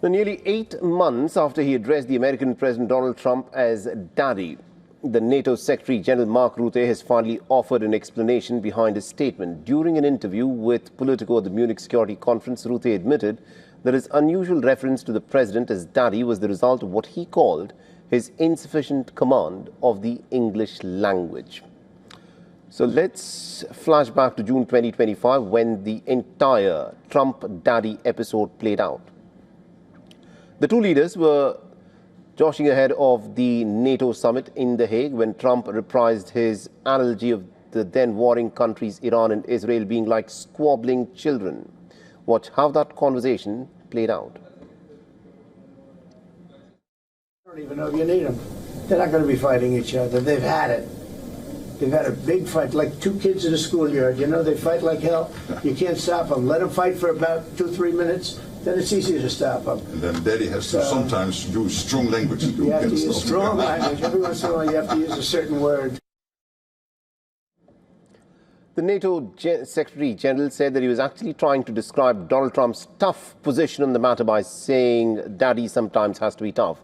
Now, nearly 8 months after he addressed the American President Donald Trump as Daddy, the NATO Secretary General Mark Rutte has finally offered an explanation behind his statement. During an interview with Politico at the Munich Security Conference, Rutte admitted that his unusual reference to the President as Daddy was the result of what he called his insufficient command of the English language. So let's flash back to June 2025 when the entire Trump Daddy episode played out. The two leaders were joshing ahead of the NATO summit in The Hague when Trump reprised his analogy of the then warring countries Iran and Israel being like squabbling children. Watch how that conversation played out. I don't even know if you need them. They're not going to be fighting each other. They've had it. They've had a big fight, like two kids in a schoolyard. You know, they fight like hell. You can't stop them. Let them fight for about 2-3 minutes. Then it's easier to stop them. And then Daddy has to sometimes use strong language. You have to use strong language. Every once in a while you have to use a certain word. The NATO Secretary General said that he was actually trying to describe Donald Trump's tough position on the matter by saying Daddy sometimes has to be tough.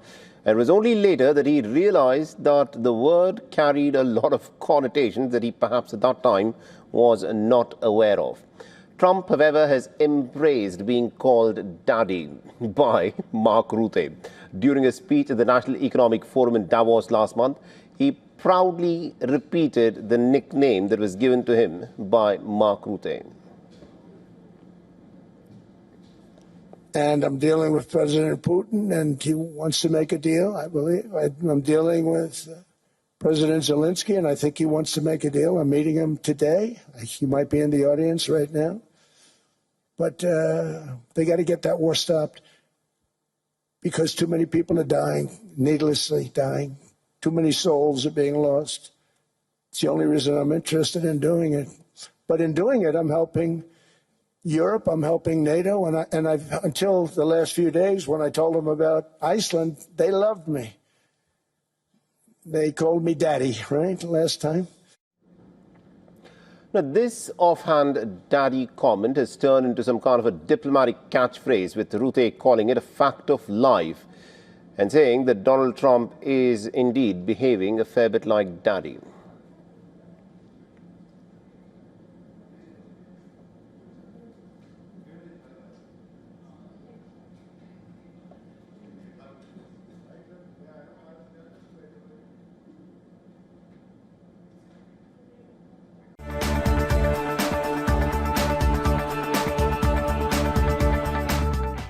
And it was only later that he realized that the word carried a lot of connotations that he perhaps at that time was not aware of. Trump, however, has embraced being called Daddy by Mark Rutte. During a speech at the National Economic Forum in Davos last month, he proudly repeated the nickname that was given to him by Mark Rutte. And I'm dealing with President Putin, and he wants to make a deal, I believe. I'm dealing with President Zelensky, and I think he wants to make a deal. I'm meeting him today. He might be in the audience right now. But they got to get that war stopped because too many people are dying, needlessly dying. Too many souls are being lost. It's the only reason I'm interested in doing it. But in doing it, I'm helping Europe, I'm helping NATO, and I've until the last few days when I told them about Iceland, they loved me. They called me Daddy, right, last time. Now, this offhand Daddy comment has turned into some kind of a diplomatic catchphrase, with Rutte calling it a fact of life and saying that Donald Trump is indeed behaving a fair bit like Daddy.